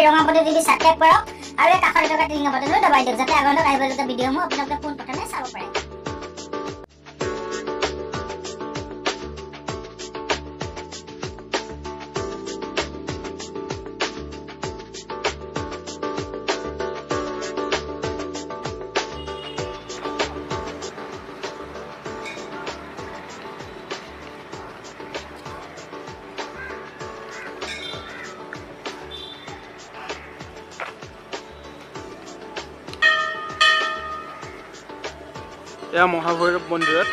এই ৰঙা বটন টিপি সাবস্ক্ৰাইব কৰক আৰু এই কাষত থকা টিং বটনটো দবাই দিয়ক যাতে আগন্তুক আহিবলগীয়া ভিডিঅ'সমূহ আপোনালোকে পোনপ্ৰথমে চাব পাৰে এয়া মহাভৈৰৱ মন্দিৰত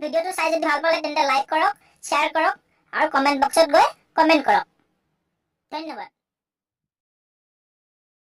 ভিডিঅ'টো চাই যদি ভাল পালে তেন্তে লাইক কৰক, শ্বেয়াৰ কৰক আৰু কমেন্ট বক্সত গৈ কমেন্ট কৰক। ধন্যবাদ।